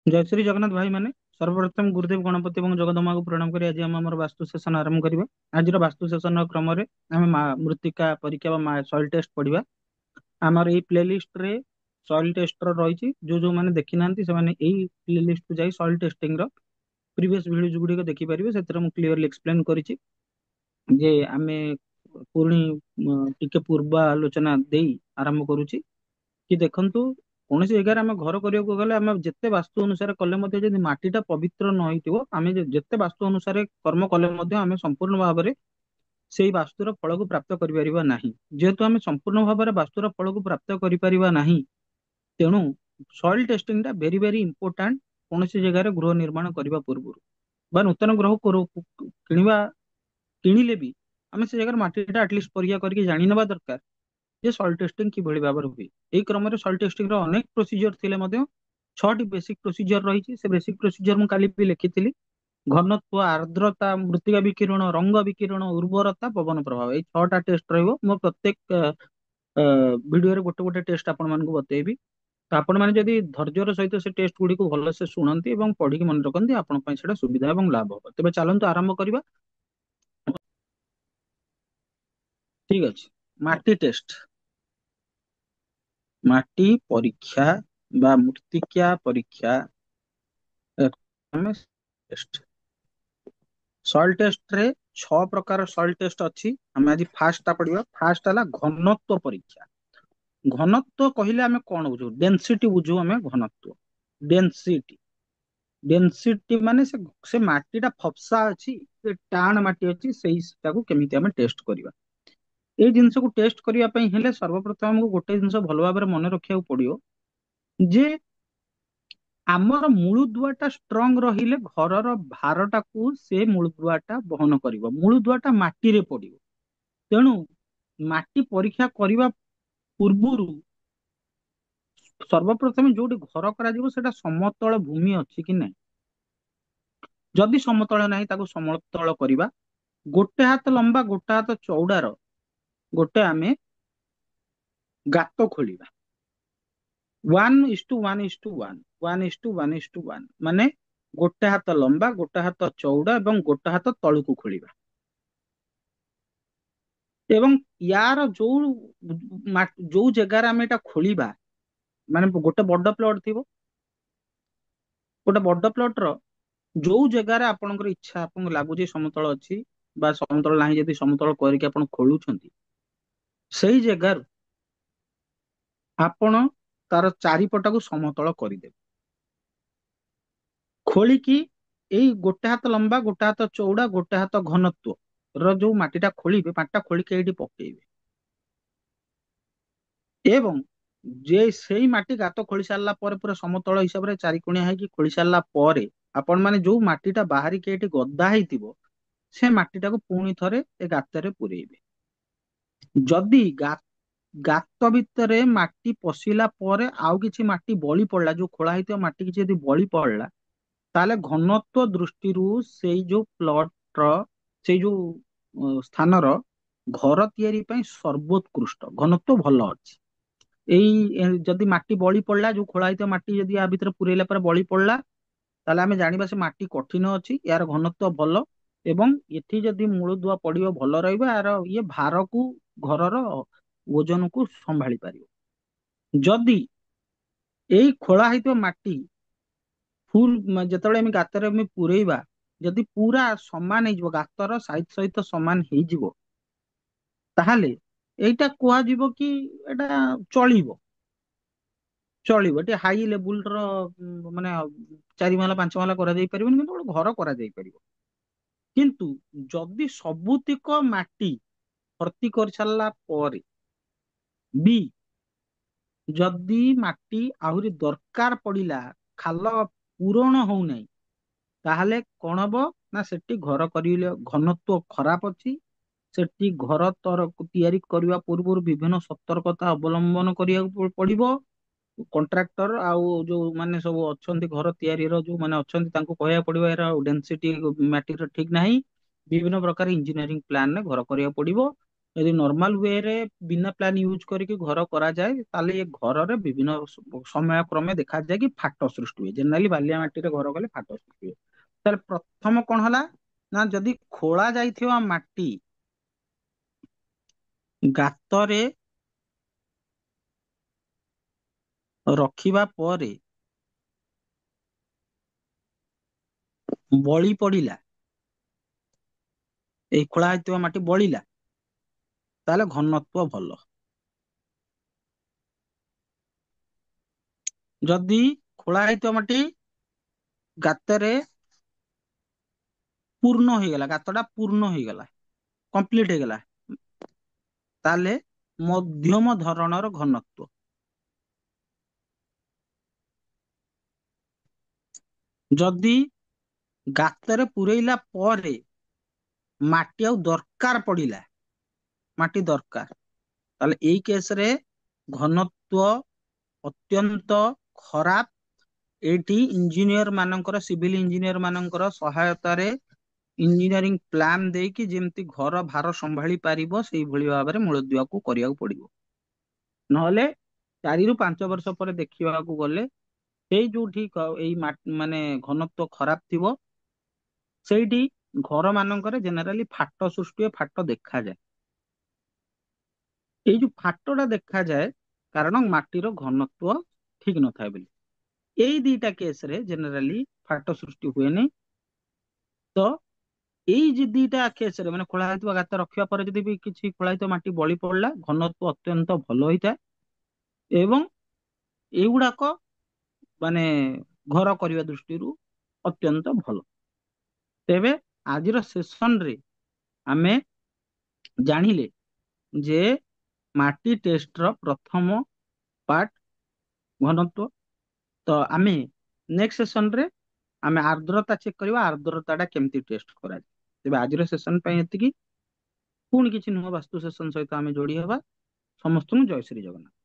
जय श्री जगन्नाथ भाई माने सर्वप्रथम गुरुदेव गणपति और जगदम्बा को प्रणाम करी आज आम वास्तु सेशन आरंभ करिबा। आज वास्तु सेशन क्रम रे आमे मृत्तिका परीक्षा सॉइल टेस्ट पढ़िबा। आमर एई प्लेलिस्ट रे सॉइल टेस्ट रही जो माने देखि नांती से माने एई प्लेलिस्ट को जाई सॉइल टेस्टिंग रो प्रीवियस वीडियो गुडी को देखि परिबे। सेतरे मु क्लियरली एक्सप्लेन करिछि जे आमे पुणी टिके पूर्व आलोचना देई आरंभ करूछि कि देखंतु कौन जगह आम घर करने गले आम जिते वास्तु अनुसार कले जदि माटीटा पवित्र न होइतिबो आमे जेते वास्तु अनुसार कर्म कले आम संपूर्ण भाव में से वास्तुर फल को प्राप्त करिपरिबा नाही। जेहेतु आम संपूर्ण भाव में वास्तुर फल को प्राप्त करिपरिबा नाही तेणु सॉइल टेस्टिंग टा वेरी वेरी इंपोर्टेंट। कौन जगह गृह निर्माण करने पूर्व बा नूतन गृह किणवा किणिले भी आम से जगह माटीटा एटलिस्ट परीक्षा करके जानी नेबा दरकार जे सॉइल टेस्टिंग किभଳି भाବରେ हुए। एही क्रमରେ सॉइल टेस्टिंग ର ଅନେକ ପ୍ରୋସିଜର ଥିଲେ ମଧ୍ୟ 6ଟି ବେସିକ ପ୍ରୋସିଜର ରହିଛି। ସେ ବେସିକ ପ୍ରୋସିଜର ମୁଁ କାଲି ବି ଲେଖିଥିଲି। ଘନତ୍ବ, ଆର୍ଦ୍ରତା, ମୃତ୍ତିକା ବିକିରଣ, ରଙ୍ଗ ବିକିରଣ, ଉର୍ବରତା, ପବନ ପ୍ରଭାବ, ଏଇ 6ଟା ଟେଷ୍ଟ ରହିବ। ମୁଁ ପ୍ରତ୍ୟେକ ଭିଡିଓରେ ଗୋଟେ ଗୋଟେ ଟେଷ୍ଟ ଆପଣ ମାନଙ୍କୁ ବତେଇବି। ତ ଆପଣ ମାନେ ଯଦି ଧୈର୍ଯ୍ୟର ସହିତ ସେ ଟେଷ୍ଟ ଗୁଡିକୁ ଭଲସେ ଶୁଣନ୍ତି ଏବଂ ପଢିକି ମନେ ରଖନ୍ତି ଆପଣଙ୍କ ପାଇଁ ସେଟା ସୁବିଧା ଏବଂ ଲାଭ ହବ। ତେବେ ଚାଲନ୍ତୁ ଆରମ୍ଭ କରିବା। ଠିକ ଅଛି, ମାଟି ଟେଷ୍ଟ, ମାଟି ପରୀକ୍ଷା ବା ମୃତ୍ତିକା ପରୀକ୍ଷା ଆମେ ଟେଷ୍ଟ। ସଏଲ ଟେଷ୍ଟ ରେ 6 ପ୍ରକାର ସଏଲ ଟେଷ୍ଟ ଅଛି। ଆମେ ଆଜି ଫାର୍ଷ୍ଟ ପଢିବା। ଫାର୍ଷ୍ଟ ହେଲା ଘନତ୍ବ ପରୀକ୍ଷା। ଘନତ୍ବ କହିଲେ ଆମେ କଣ ବୁଝୁ? ଡେନ୍ସିଟି ବୁଝୁ ଆମେ ଘନତ୍ବ। ଡେନ୍ସିଟି, ଡେନ୍ସିଟି ମାନେ ସେ ମାଟିଟା ଫପସା ଅଛି, ସେ ଟାଣ ମାଟି ଅଛି, ସେଇଟାକୁ କେମିତି ଆମେ ଟେଷ୍ଟ କରିବା। ଏଇ ଜିନିଷକୁ ଟେଷ୍ଟ କରିବା ପାଇଁ ହେଲେ ସର୍ବପ୍ରଥମ ଆମକୁ ଗୋଟେ ଜିନିଷ ଭଲ ଭାବରେ ମନେ ରଖିବାକୁ ପଡିବ ଯେ ଆମର ମୂଳଦୁଆଟା ଷ୍ଟ୍ରଙ୍ଗ ରହିଲେ ଘରର ଭାରଟାକୁ ସେ ମୂଳଦୁଆଟା ବହନ କରିବ। ମୂଳଦୁଆଟା ମାଟିରେ ପଡିବ। ତେଣୁ ମାଟି ପରୀକ୍ଷା କରିବା ପୂର୍ବରୁ ସର୍ବପ୍ରଥମେ ଯୋଉଠି ଘର କରାଯିବ ସେଟା ସମତଳ ଭୂମି ଅଛି କି ନାହିଁ। ଯଦି ସମତଳ ନାହିଁ ତାକୁ ସମତଳ କରିବା। ଗୋଟେ ହାତ ଲମ୍ବା ଗୋଟେ ହାତ ଚଉଡାର ଗୋଟେ ଆମେ ଗାତ ଖୋଳିବା। 1:1:1, 1:1:1, ମାନେ ଗୋଟେ ହାତ ଲମ୍ବା ଗୋଟେ ହାତ ଚଉଡା ଏବଂ ଗୋଟେ ହାତ ତଳକୁ ଖୋଳିବା। ଏବଂ ୟାର ଯୋଉ ଜାଗାରେ ଆମେ ଏଟା ଖୋଳିବା, ମାନେ ଗୋଟେ ବଡ ପ୍ଲଟ ଥିବ, ଗୋଟେ ବଡ ପ୍ଲଟ ର ଯୋଉ ଜାଗାରେ ଆପଣଙ୍କର ଇଚ୍ଛା, ଆପଣଙ୍କୁ ଲାଗୁଛି ସମତଳ ଅଛି ବା ସମତଳ ନାହିଁ, ଯଦି ସମତଳ କରିକି ଆପଣ ଖୋଳୁଛନ୍ତି ସେଇ ଜାଗାରୁ ଆପଣ ତାର ଚାରିପଟାକୁ ସମତଳ କରିଦେବେ। ଖୋଳିକି ଏଇ ଗୋଟେ ହାତ ଲମ୍ବା ଗୋଟେ ହାତ ଚଉଡା ଗୋଟେ ହାତ ଘନତ୍ବ ର ଯୋଉ ମାଟିଟା ଖୋଳିବେ, ମାଟିଟା ଖୋଳିକି ଏଇଠି ପକେଇବେ। ଏବଂ ଯେ ସେଇ ମାଟି ଗାତ ଖୋଳି ସାରିଲା ପରେ ପୁରା ସମତଳ ହିସାବରେ ଚାରିକୋଣିଆ ହେଇକି ଖୋଳି ସାରିଲା ପରେ ଆପଣ ମାନେ ଯୋଉ ମାଟିଟା ବାହାରିକି ଏଇଠି ଗଦା ହେଇଥିବ ସେ ମାଟିଟାକୁ ପୁଣି ଥରେ ଏ ଗାତରେ ପୁରେଇବେ। ଯଦି ଗାତ ଭିତରେ ମାଟି ପଶିଲା ପରେ ଆଉ କିଛି ମାଟି ବଳି ପଡିଲା, ଯୋଉ ଖୋଳା ହେଇଥିବା ମାଟି କିଛି ଯଦି ବଳି ପଡିଲା, ତାହେଲେ ଘନତ୍ବ ଦୃଷ୍ଟିରୁ ସେଇ ଯୋଉ ପ୍ଲଟର ସେଇ ଯୋଉ ସ୍ଥାନର ଘର ତିଆରି ପାଇଁ ସର୍ବୋତ୍କୃଷ୍ଟ ଘନତ୍ବ ଭଲ ଅଛି। ଯଦି ମାଟି ବଳି ପଡିଲା, ଯୋଉ ଖୋଳା ହେଇଥିବା ମାଟି ଯଦି ୟା ଭିତରେ ପୁରେଇଲା ପରେ ବଳି ପଡିଲା, ତାହେଲେ ଆମେ ଜାଣିବା ସେ ମାଟି କଠିନ ଅଛି, ଏହାର ଘନତ୍ବ ଭଲ ଏବଂ ଏଠି ଯଦି ମୂଳଦୁଆ ପଡିବ ଭଲ ରହିବ। ଏହାର ଇଏ ଭାରକୁ ଘରର ଓଜନକୁ ସମ୍ଭାଳି ପାରିବ। ଯଦି ଏଇ ଖୋଳା ହେଇଥିବା ମାଟି ଯେତେବେଳେ ଆମେ ଗାତରେ ଆମେ ପୁରେଇବା, ଯଦି ପୁରା ସମାନ ହେଇଯିବ, ଗାତର ସାଇଜ ସହିତ ସମାନ ହେଇଯିବ, ତାହେଲେ ଏଇଟା କୁହାଯିବ କି ଏଇଟା ଚଳିବ। ଚଳିବ, ଟିକେ ହାଇ ଲେବୁଲର ମାନେ 4 ମହଲା 5 ମହଲା କରାଯାଇ ପାରିବନି, କିନ୍ତୁ ଗୋଟେ ଘର କରାଯାଇ ପାରିବ। କିନ୍ତୁ ଯଦି ସବୁତିକ ମାଟି ଭର୍ତ୍ତି କରିସାରିଲା ପରେ ବି ଯଦି ମାଟି ଆହୁରି ଦରକାର ପଡିଲା, ଖାଲ ପୂରଣ ହଉନାହିଁ, ତାହେଲେ କଣ ହବ ନା ସେଠି ଘର କରିଲେ ଘନତ୍ବ ଖରାପ ଅଛି। ସେଠି ଘର ତିଆରି କରିବା ପୂର୍ବରୁ ବିଭିନ୍ନ ସତର୍କତା ଅବଲମ୍ବନ କରିବାକୁ ପଡିବ। କଣ୍ଟ୍ରାକ୍ଟର ଆଉ ଯୋଉ ମାନେ ସବୁ ଅଛନ୍ତି ଘର ତିଆରିର ଯୋଉ ମାନେ ଅଛନ୍ତି ତାଙ୍କୁ କହିବାକୁ ପଡିବ ଏହାର ଡେନ୍ସିଟି ମାଟିର ଠିକ ନାହିଁ। ବିଭିନ୍ନ ପ୍ରକାର ଇଞ୍ଜିନିୟରିଂ ପ୍ଲାନରେ ଘର କରିବାକୁ ପଡିବ। ଯଦି ନର୍ମାଲ ୱେରେ ବିନା ପ୍ଲାନ୍ ୟୁଜ କରିକି ଘର କରାଯାଏ ତାହେଲେ ଏ ଘରରେ ବିଭିନ୍ନ ସମୟ କ୍ରମେ ଦେଖାଯାଏ କି ଫାଟ ସୃଷ୍ଟି ହୁଏ। ଜେନେରାଲି ବାଲିଆ ମାଟିରେ ଘର କଲେ ଫାଟ ସୃଷ୍ଟି ହୁଏ। ତାହେଲେ ପ୍ରଥମ କଣ ହେଲା ନା ଯଦି ଖୋଳା ଯାଇଥିବା ମାଟି ଗାତରେ ରଖିବା ପରେ ବଳି ପଡିଲା, ଏଇ ଖୋଳା ହେଇଥିବା ମାଟି ବଳିଲା, ତାହେଲେ ଘନତ୍ବ ଭଲ। ଯଦି ଖୋଳା ହେଇଥିବା ମାଟି ଗାତରେ ପୂର୍ଣ୍ଣ ହେଇଗଲା, ଗାତଟା ପୂର୍ଣ୍ଣ ହେଇଗଲା, କମ୍ପ୍ଲିଟ ହେଇଗଲା, ତାହେଲେ ମଧ୍ୟମ ଧରଣର ଘନତ୍ବ। ଯଦି ଗାତରେ ପୂରେଇଲା ପରେ ମାଟି ଆଉ ଦରକାର ପଡିଲା, ମାଟି ଦରକାର, ତାହେଲେ ଏଇ କେସରେ ଘନତ୍ବ ଅତ୍ୟନ୍ତ ଖରାପ। ଏଇଠି ଇଞ୍ଜିନିୟର ମାନଙ୍କର, ସିଭିଲ ଇଞ୍ଜିନିୟର ମାନଙ୍କର ସହାୟତାରେ ଇଞ୍ଜିନିୟରିଂ ପ୍ଲାନ ଦେଇକି ଯେମିତି ଘର ଭାର ସମ୍ଭାଳି ପାରିବ ସେଇଭଳି ଭାବରେ ମୂଳଦୁଆକୁ କରିବାକୁ ପଡିବ। ନହେଲେ 4 ରୁ 5 ବର୍ଷ ପରେ ଦେଖିବାକୁ ଗଲେ ସେଇ ଯୋଉଠି ଏଇ ମାନେ ଘନତ୍ବ ଖରାପ ଥିବ ସେଇଠି ଘର ମାନଙ୍କରେ ଜେନେରାଲି ଫାଟ ସୃଷ୍ଟି ହୁଏ, ଫାଟ ଦେଖାଯାଏ। ଏଇ ଯୋଉ ଫାଟଟା ଦେଖାଯାଏ କାରଣ ମାଟିର ଘନତ୍ବ ଠିକ ନଥାଏ ବୋଲି। ଏଇ ଦିଟା କେସରେ ଜେନେରାଲି ଫାଟ ସୃଷ୍ଟି ହୁଏନି। ତ ଏଇ ଯେ ଦିଟା କେସରେ ମାନେ ଖୋଳା ହେଇଥିବା ଗାତ ରଖିବା ପରେ ଯଦି ବି କିଛି ଖୋଳା ହେଇଥିବା ମାଟି ବଳି ପଡିଲା ଘନତ୍ବ ଅତ୍ୟନ୍ତ ଭଲ ହେଇଥାଏ ଏବଂ ଏଇଗୁଡାକ ମାନେ ଘର କରିବା ଦୃଷ୍ଟିରୁ ଅତ୍ୟନ୍ତ ଭଲ। ତେବେ ଆଜିର ସେସନରେ ଆମେ ଜାଣିଲେ ଯେ ମାଟି ଟେଷ୍ଟର ପ୍ରଥମ ପାର୍ଟ ଘନତ୍ବ। ତ ଆମେ ନେକ୍ସଟ ସେସନରେ ଆମେ ଆର୍ଦ୍ରତା ଚେକ୍ କରିବା, ଆର୍ଦ୍ରତା ଟା କେମିତି ଟେଷ୍ଟ କରାଯାଏ। ତେବେ ଆଜିର ସେସନ ପାଇଁ ଏତିକି। ପୁଣି କିଛି ନୂଆ ବାସ୍ତୁ ସେସନ ସହିତ ଆମେ ଯୋଡି ହେବା। ସମସ୍ତଙ୍କୁ ଜୟ ଶ୍ରୀ ଜଗନ୍ନାଥ।